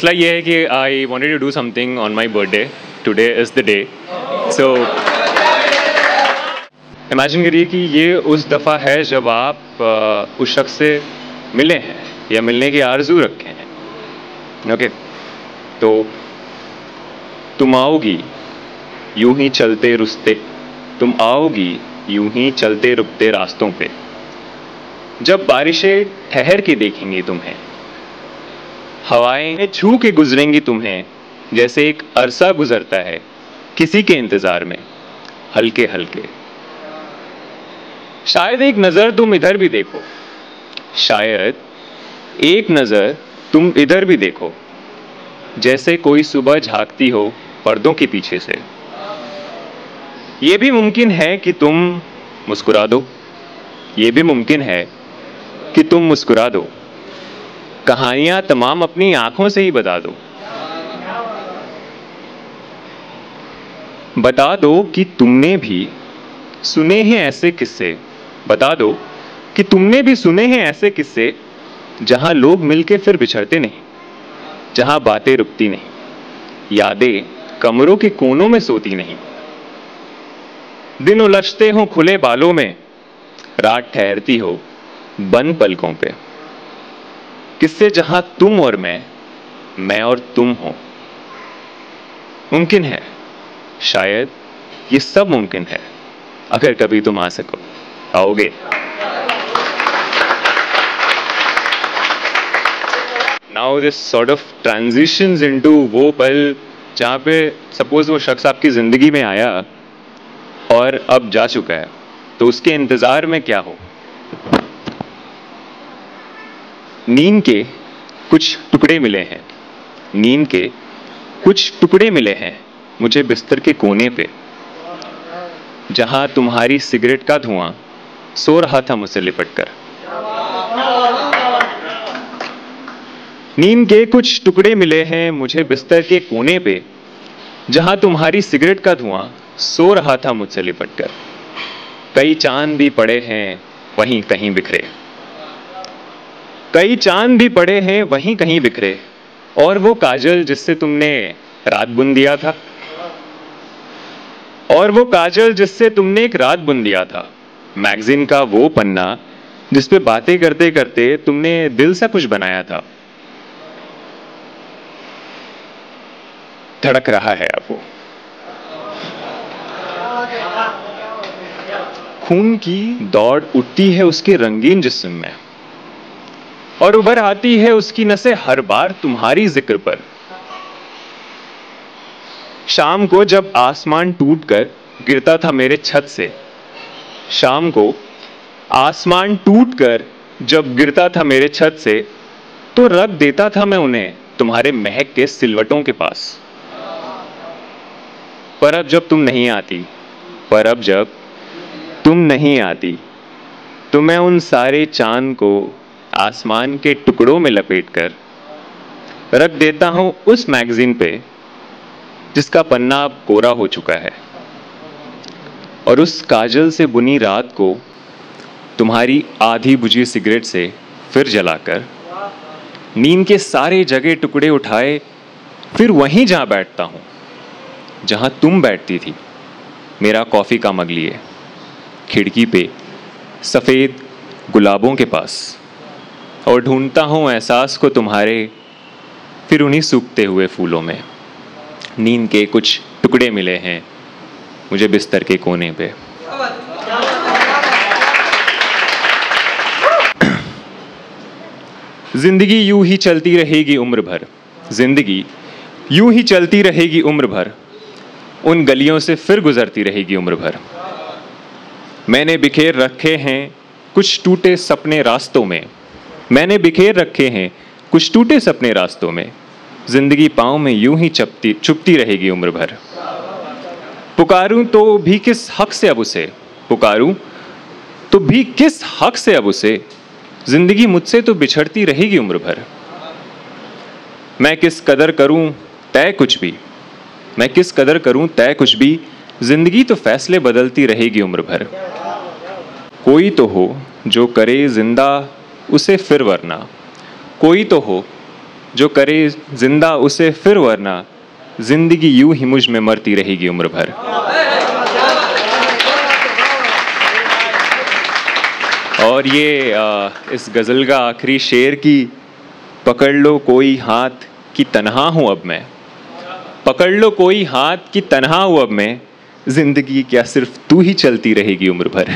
मसला ये है कि I wanted to do something on my birthday. Today is the day. So imagine करिए कि ये उस दफ़ा है जब आप उस शख्स से मिले हैं या मिलने की आरजू रखे हैं. ओके, तो तुम आओगी यूं ही चलते रुकते, तुम आओगी यूं ही चलते रुकते रास्तों पे, जब बारिशें ठहर के देखेंगी तुम्हें, हवाएं छू के गुजरेंगी तुम्हें, जैसे एक अरसा गुजरता है किसी के इंतजार में, हल्के हल्के. शायद एक नजर तुम इधर भी देखो, शायद एक नजर तुम इधर भी देखो, जैसे कोई सुबह झांकती हो पर्दों के पीछे से. ये भी मुमकिन है कि तुम मुस्कुरा दो, ये भी मुमकिन है कि तुम मुस्कुरा दो, कहानियां तमाम अपनी आंखों से ही बता दो. बता दो कि तुमने भी सुने हैं ऐसे किस्से, बता दो कि तुमने भी सुने हैं ऐसे किस्से, जहां लोग मिलके फिर बिछड़ते नहीं, जहां बातें रुकती नहीं, यादें कमरों के कोनों में सोती नहीं, दिन उलझते हो खुले बालों में, रात ठहरती हो बंद पलकों पे. किस्से जहां तुम और मैं और तुम हो. मुमकिन है, शायद ये सब मुमकिन है, अगर कभी तुम आ सको. आओगे? Now this sort of transitions into वो पल जहाँ पे सपोज वो शख्स आपकी ज़िंदगी में आया और अब जा चुका है, तो उसके इंतज़ार में क्या हो. नींद के कुछ टुकड़े मिले हैं, नींद के कुछ टुकड़े मिले हैं मुझे बिस्तर के कोने पे, जहां तुम्हारी सिगरेट का धुआं सो रहा था मुझसे लिपट कर. नींद के कुछ टुकड़े मिले हैं मुझे बिस्तर के कोने पे, जहां तुम्हारी सिगरेट का धुआं सो रहा था मुझसे लिपट कर. कई चांद भी पड़े हैं वहीं कहीं बिखरे, कई चांद भी पड़े हैं वहीं कहीं बिखरे, और वो काजल जिससे तुमने रात बुन दिया था, और वो काजल जिससे तुमने एक रात बुन दिया था. मैगजीन का वो पन्ना जिस पे बातें करते करते तुमने दिल सा कुछ बनाया था. धड़क रहा है अब वो, खून की दौड़ उठती है उसके रंगीन जिस्म में, और उभर आती है उसकी नसें हर बार तुम्हारी जिक्र पर. शाम को जब आसमान टूटकर गिरता था मेरे छत से, शाम को आसमान टूटकर जब गिरता था मेरे छत से, तो रख देता था मैं उन्हें तुम्हारे महक के सिलवटों के पास. पर अब जब तुम नहीं आती, पर अब जब तुम नहीं आती, तो मैं उन सारे चांद को आसमान के टुकड़ों में लपेटकर रख देता हूं उस मैगजीन पे जिसका पन्ना अब कोरा हो चुका है, और उस काजल से बुनी रात को तुम्हारी आधी बुझी सिगरेट से फिर जलाकर नींद के सारे जगह टुकड़े उठाए फिर वहीं जा बैठता हूं जहां तुम बैठती थी, मेरा कॉफी का मग लिए, खिड़की पे सफेद गुलाबों के पास, और ढूंढता हूं एहसास को तुम्हारे फिर उन्हीं सूखते हुए फूलों में. नींद के कुछ टुकड़े मिले हैं मुझे बिस्तर के कोने पे. जिंदगी यूं ही चलती रहेगी उम्र भर, जिंदगी यूं ही चलती रहेगी उम्र भर, उन गलियों से फिर गुजरती रहेगी उम्र भर. मैंने बिखेर रखे हैं कुछ टूटे सपने रास्तों में, मैंने बिखेर रखे हैं कुछ टूटे सपने रास्तों में, जिंदगी पाँव में यूं ही चुपती रहेगी उम्र भर. पुकारूं तो भी किस हक से अब उसे, पुकारूं तो भी किस हक से अब उसे, जिंदगी मुझसे तो बिछड़ती रहेगी उम्र भर. मैं किस कदर करूं तय कुछ भी, मैं किस कदर करूं तय कुछ भी, जिंदगी तो फैसले बदलती रहेगी उम्र भर. कोई तो हो जो करे जिंदा उसे फिर वरना, कोई तो हो जो करे जिंदा उसे फिर, वरना जिंदगी यूं ही मुझ में मरती रहेगी उम्र भर। और ये इस गज़ल का आखिरी शेर की, पकड़ लो कोई हाथ कि तन्हा हूँ अब मैं, पकड़ लो कोई हाथ कि तन्हा हूँ अब मैं, जिंदगी क्या सिर्फ तू ही चलती रहेगी उम्र भर।